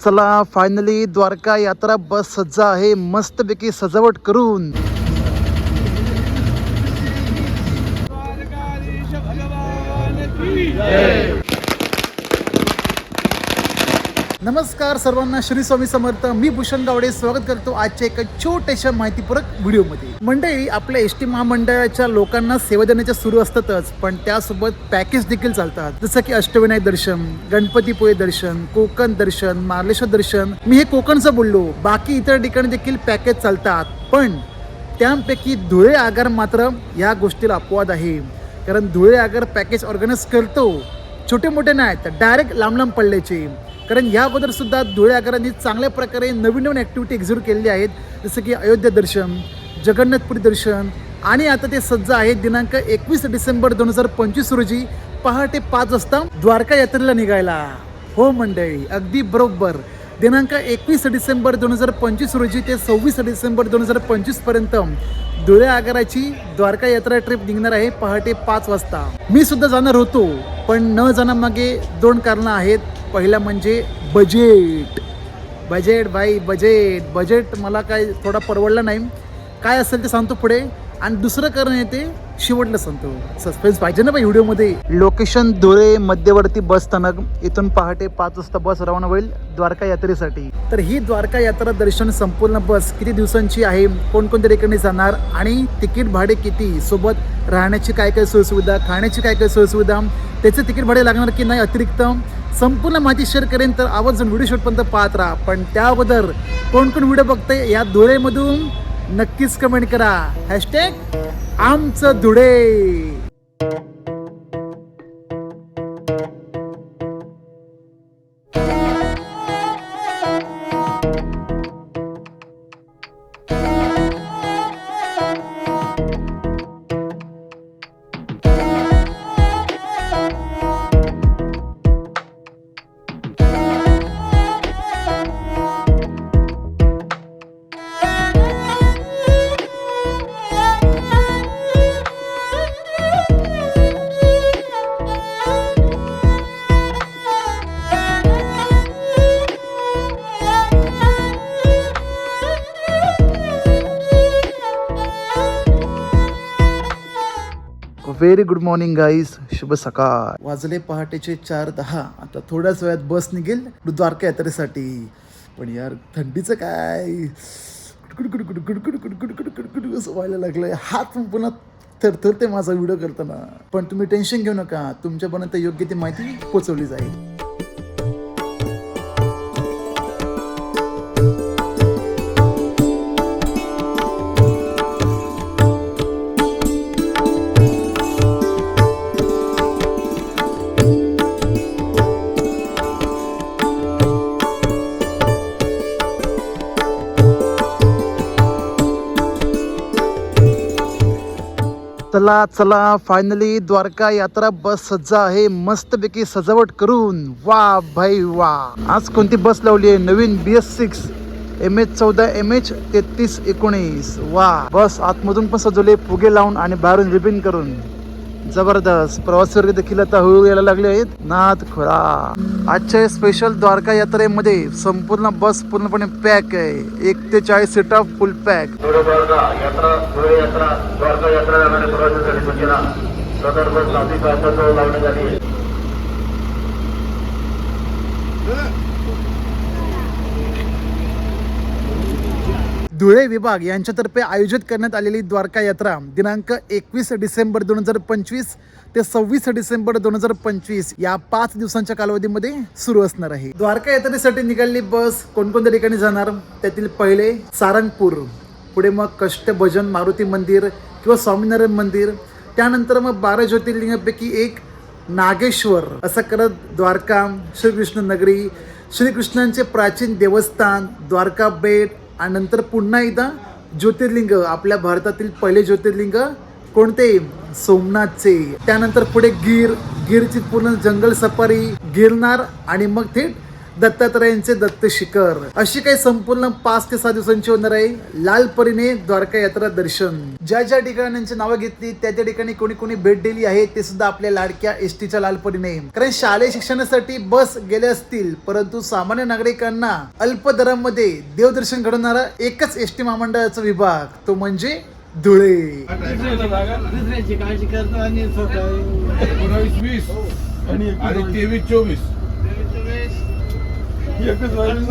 चला फायनली द्वारका यात्रा बस सज्ज आहे मस्तपैकी सजावट करून. नमस्कार सर्वांना, श्री स्वामी समर्थ. मी भूषण गावडे स्वागत करतो आजच्या एका छोट्याशा माहितीपूरक व्हिडिओमध्ये. मंडळी, आपल्या एस टी महामंडळाच्या लोकांना सेवा देण्याच्या सुरू असतातच, पण त्यासोबत पॅकेज देखील चालतात, जसं की अष्टविनायक दर्शन, गणपतीपुळे दर्शन, कोकण दर्शन, मार्लेश्वर दर्शन. मी हे कोकणचं बोललो, बाकी इतर ठिकाणी देखील पॅकेज चालतात, पण त्यापैकी धुळे आगार मात्र या गोष्टीला अपवाद आहे. कारण धुळे आगार पॅकेज ऑर्गनाईज करतो, छोटे मोठे नाही तर डायरेक्ट लांब लांब पडल्याचे. कारण या अगोदर सुद्धा धुळे आगारांनी चांगल्या प्रकारे नवीन नवीन ॲक्टिव्हिटी एक्झिक्यूट केलेली आहेत, जसं की अयोध्या दर्शन, जगन्नाथपुरी दर्शन, आणि आता ते सज्ज आहेत दिनांक 21 डिसेंबर 2025 रोजी पहाटे 5 वाजता द्वारका यात्रेला निघायला. हो मंडळी, अगदी बरोबर. दिनांक 21 डिसेंबर 2025 रोजी ते 26 डिसेंबर 2025 पर्यंत धुळे आगाराची द्वारका यात्रा ट्रिप निघणार आहे पहाटे 5 वाजता. मी सुद्धा जाणार होतो, पण न जाण्यामागे 2 कारणं आहेत. पहिला म्हणजे बजेट भाई, बजेट मला काय थोडा परवडला नाही. काय असेल ते सांगतो पुढे. आणि दुसरं कारण येते शेवटला सांगतो, सस्पेन्स पाहिजे ना भाई व्हिडिओमध्ये. लोकेशन धुळे मध्यवर्ती बस स्थानक. इथून पहाटे 5 वाजता बस रवाना होईल द्वारका यात्रेसाठी. तर ही द्वारका यात्रा दर्शन संपूर्ण बस किती दिवसांची आहे, कोणकोणत्या ठिकाणी जाणार, आणि तिकीट भाडे किती, सोबत राहण्याची काय काय सोयीसुविधा, खाण्याची काय काय सोयीसुविधा, त्याचे तिकीट भाडे लागणार की नाही अतिरिक्त, संपूर्ण माहिती शेअर करेन. तर आवर्जून व्हिडिओ शेवटपर्यंत पाहत राहा. पण त्या अगोदर कोण कोण व्हिडिओ बघते या धुळेमधून नक्कीच कमेंट करा. हॅशटॅग आमचं Dhule. Very good morning guys, शुभ सकाळ. वाजले पहाटेचे 4:10. आता थोड्याच वेळात बस निघेल द्वारका यात्रेसाठी. पण यार थंडीचं काय कुडकुड असं व्हायला लागलंय. हात पुन्हा थरथरते माझा व्हिडिओ करताना. पण तुम्ही टेन्शन घेऊ नका, तुमच्यापर्यंत योग्य ती माहिती पोहोचवली जाईल. चला चला फायनली द्वारका यात्रा बस सज्ज आहे मस्तपैकी सजावट करून. वा भाई वा. आज कोणती बस लावली आहे? नवीन BS6 MH14 MH3319. वा. बस आतमधून पण सजवले फुगे लावून आणि बाहेरून रिबिन करून. जबरदस्त. प्रवासी वर्ग देखील आता हळूहळू यायला लागले आहेत. नाथ खोळा. आजच्या स्पेशल द्वारका यात्रेमध्ये संपूर्ण बस पूर्णपणे पॅक आहे. 1 ते 40 सीटा फुल पॅक. द्वारका यात्रा जाणाऱ्या प्रवाशांसाठी सूचना, सदर बस नाशिक पासून लावण्यात आली आहे. धुळे विभाग यांच्यातर्फे आयोजित करण्यात आलेली द्वारका यात्रा दिनांक 21 डिसेंबर 2025 ते 26 डिसेंबर 2025 या 5 दिवसांच्या कालावधीमध्ये सुरू असणार आहे. द्वारका यात्रेसाठी निघालेली बस कोणकोणत्या ठिकाणी जाणार, त्यातील पहिले सारंगपूर, पुढे मग कष्टभजन मारुती मंदिर किंवा स्वामीनारायण मंदिर, त्यानंतर मग 12 ज्योतिर्लिंगापैकी एक नागेश्वर, असं करत द्वारका, श्रीकृष्ण नगरी, श्रीकृष्णांचे प्राचीन देवस्थान, द्वारका बेट, आणि नंतर पुन्हा एकदा ज्योतिर्लिंग. आपल्या भारतातील पहिले ज्योतिर्लिंग कोणते? सोमनाथचे. त्यानंतर पुढे गिरची पूर्ण जंगल सफारी, गिरनार, आणि मग थेट दत्तात्रयांचे दत्त शिखर, अशी काही संपूर्ण 5 ते 6 दिवसांची होणार आहे लालपरीने द्वारका यात्रा दर्शन. ज्या ज्या ठिकाणांची नावं घेतली त्या त्या ठिकाणी कोणी कोणी भेट दिली आहे ते सुद्धा आपल्या लाडक्या एसटीच्या लालपरीने. कारण शालेय शिक्षणासाठी बस गेले असतील, परंतु सामान्य नागरिकांना अल्प दरामध्ये देवदर्शन घडवणारा एकच एसटी महामंडळाचा विभाग, तो म्हणजे धुळे. दुसऱ्याची काळजी करतो आणि 19-20 आणि 23-24 एकच वाजून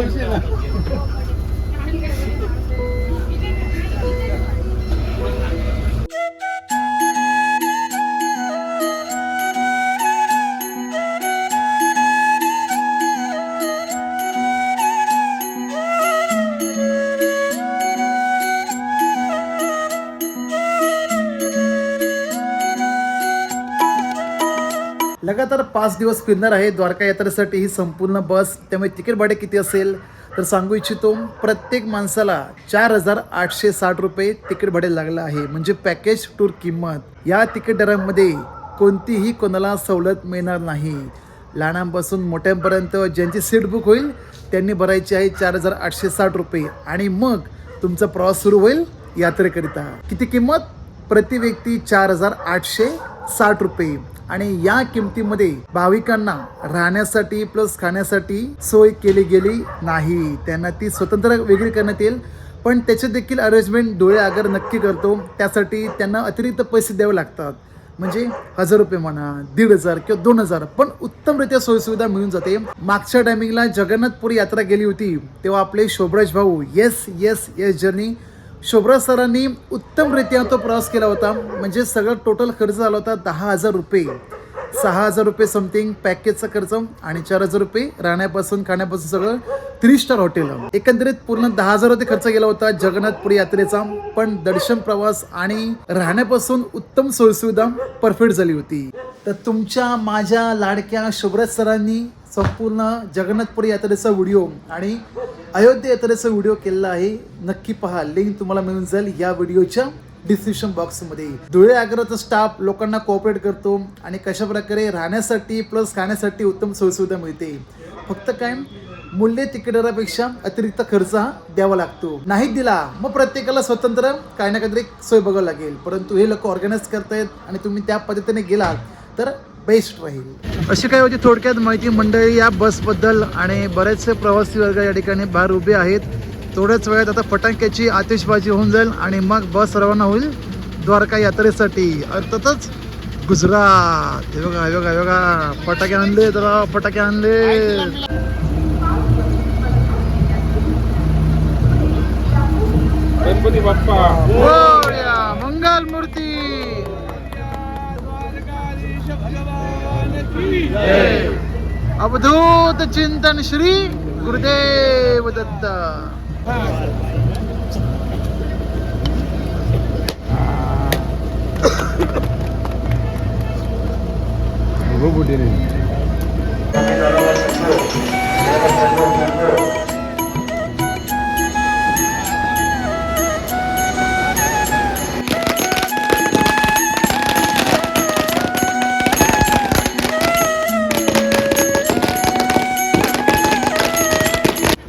लगातार 5 दिवस फिरणार आहे द्वारका यात्रेसाठी ही संपूर्ण बस. त्यामुळे तिकीट भाडे किती असेल तर सांगू इच्छितो, प्रत्येक माणसाला 4,860 रुपये तिकीट भाडे लागलं आहे. म्हणजे पॅकेज टूर किंमत. या तिकीट दरामध्ये कोणतीही कोणाला सवलत मिळणार नाही. लहानांपासून मोठ्यांपर्यंत ज्यांची सीट बुक होईल त्यांनी भरायची आहे 4,860 रुपये आणि मग तुमचा प्रवास सुरू होईल यात्रेकरिता. किती किंमत? प्रति व्यक्ती 4,860 रुपये. आणि या किमतीमध्ये भाविकांना राहण्यासाठी प्लस खाण्यासाठी सोय केली गेली नाही. त्यांना ती स्वतंत्र वेगळी करण्यात येईल, पण त्याचे देखील अरेंजमेंट धुळे आगार नक्की करतो. त्यासाठी त्यांना अतिरिक्त पैसे द्यावे लागतात. म्हणजे 1,000 रुपये म्हणा, 1,500 किंवा 2,000, पण उत्तमरित्या सोयीसुविधा मिळून जाते. मागच्या टायमिंगला जगन्नाथपुरी यात्रा गेली होती तेव्हा आपले शोभराज भाऊ येस जर्नी शोभराज सरांनी उत्तमरित्या तो प्रवास केला होता. म्हणजे सगळं टोटल खर्च झाला होता 10,000 रुपये. 6,000 रुपये समथिंग पॅकेजचा खर्च आणि 4,000 रुपये राहण्यापासून खाण्यापासून सगळं 3 स्टार हॉटेल. एकंदरीत पूर्ण 10,000 रुपये खर्च गेला होता जगन्नाथपुरी यात्रेचा. पण दर्शन, प्रवास आणि राहण्यापासून उत्तम सोयीसुविधा परफेक्ट झाली होती. तर तुमच्या माझ्या लाडक्या शोभराज सरांनी संपूर्ण जगन्नाथपुरी यात्रेचा व्हिडिओ आणि अयोध्या यात्रेचा व्हिडिओ केलेला आहे. नक्की पहा, लिंक तुम्हाला मिळून जाईल या व्हिडिओच्या डिस्क्रिप्शन बॉक्समध्ये. धुळे आगाराचा स्टाफ लोकांना कोऑपरेट करतो आणि कशा प्रकारे राहण्यासाठी प्लस खाण्यासाठी उत्तम सोयीसुविधा मिळते. फक्त काय मूल्य तिकीट दरापेक्षा अतिरिक्त खर्च हा द्यावा लागतो. नाही दिला मग प्रत्येकाला स्वतंत्र काही ना काहीतरी सोय बघावं लागेल. परंतु हे लोक ऑर्गनाईज करतायत आणि तुम्ही त्या पद्धतीने गेलात तर बेस्ट राहील. अशी काय होती थोडक्यात माहिती मंडळी या बसबद्दल. आणि बरेचसे प्रवासी वर्ग या ठिकाणी बाहेर उभे आहेत. थोड्याच वेळात आता फटाक्याची आतिषबाजी होऊन जाईल आणि मग बस रवाना होईल द्वारका यात्रेसाठी. अर्थातच गुजरात. हे बघा हे बघा हे बघा, फटाके आणले तर फटाके आणले. गणपती बाप्पा मोरया, मंगल मूर्ती. अवधूत चिंतन श्री गुरुदेव दत्त.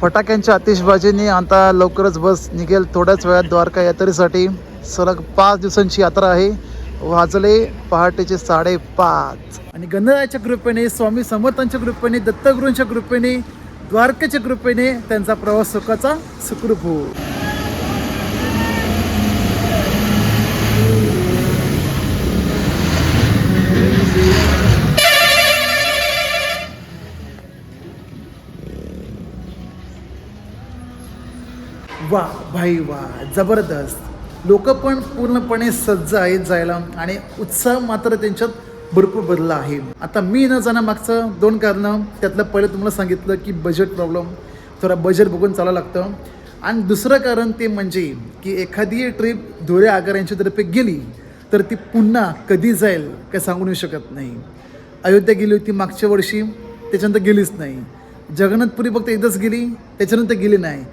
फटाक्यांच्या आतिषबाजीने आता लवकरच बस निघेल थोड्याच वेळात द्वारका यात्रेसाठी. सलग 5 दिवसांची यात्रा आहे. वाजले पहाटेचे 5:30. आणि गणरायाच्या कृपेने, स्वामी समर्थांच्या कृपेने, दत्तगुरूंच्या कृपेने, द्वारकेच्या कृपेने त्यांचा प्रवास सुखाचा सुखरूप हो. वा भाई वा, जबरदस्त. लोक पण पूर्णपणे सज्ज आहेत जायला आणि उत्साह मात्र त्यांच्यात भरपूर बदलला आहे. आता मी न जाण्यामागचं 2 कारणं. त्यातलं पहिलं तुम्हाला सांगितलं की बजेट प्रॉब्लेम, थोडा बजेट बघून चालावं लागतं. आणि दुसरं कारण ते म्हणजे की एखादी ट्रिप धुळे आगार यांच्यातर्फे गेली तर ती पुन्हा कधी जाईल काय सांगू नाही शकत नाही. अयोध्या गेली होती मागच्या वर्षी, त्याच्यानंतर गेलीच नाही. जगन्नाथपुरी फक्त एकदाच गेली, त्याच्यानंतर गेली नाही.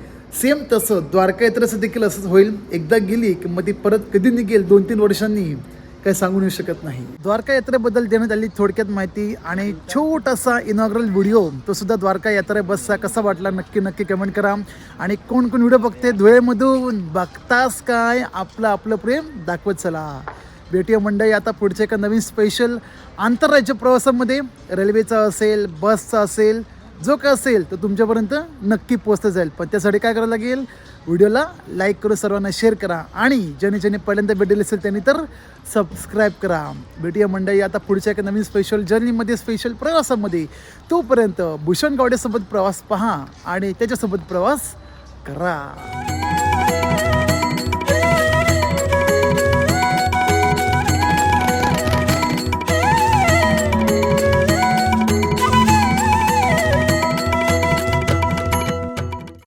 सेम तसं द्वारका यात्रेचं देखील असंच होईल. एकदा गेली की मग ती परत कधी निघेल 2-3 वर्षांनी काही सांगू नाही शकत नाही. द्वारका यात्रेबद्दल देण्यात आली थोडक्यात माहिती आणि छोटासा इनॉग्रल व्हिडिओ तो सुद्धा द्वारका यात्रे बसचा कसा वाटला नक्की कमेंट करा. आणि कोण व्हिडिओ बघते धुळेमधून बघतास काय आपलं प्रेम दाखवत चला. भेटूया मंडळी आता पुढच्या एका नवीन स्पेशल आंतरराज्य प्रवासामध्ये. रेल्वेचा असेल, बसचा असेल, जो काय असेल तो तुमच्यापर्यंत नक्की पोहोचतं जाईल. पण त्यासाठी काय करावं लागेल, व्हिडिओला लाईक करून सर्वांना शेअर करा आणि ज्याने पहिल्यांदा भेटले असेल त्यांनी तर सबस्क्राईब करा. भेटूया मंडळी आता पुढच्या एका नवीन स्पेशल जर्नीमध्ये, स्पेशल प्रवासामध्ये. तोपर्यंत भूषण गावडेसोबत प्रवास पहा आणि त्याच्यासोबत प्रवास करा.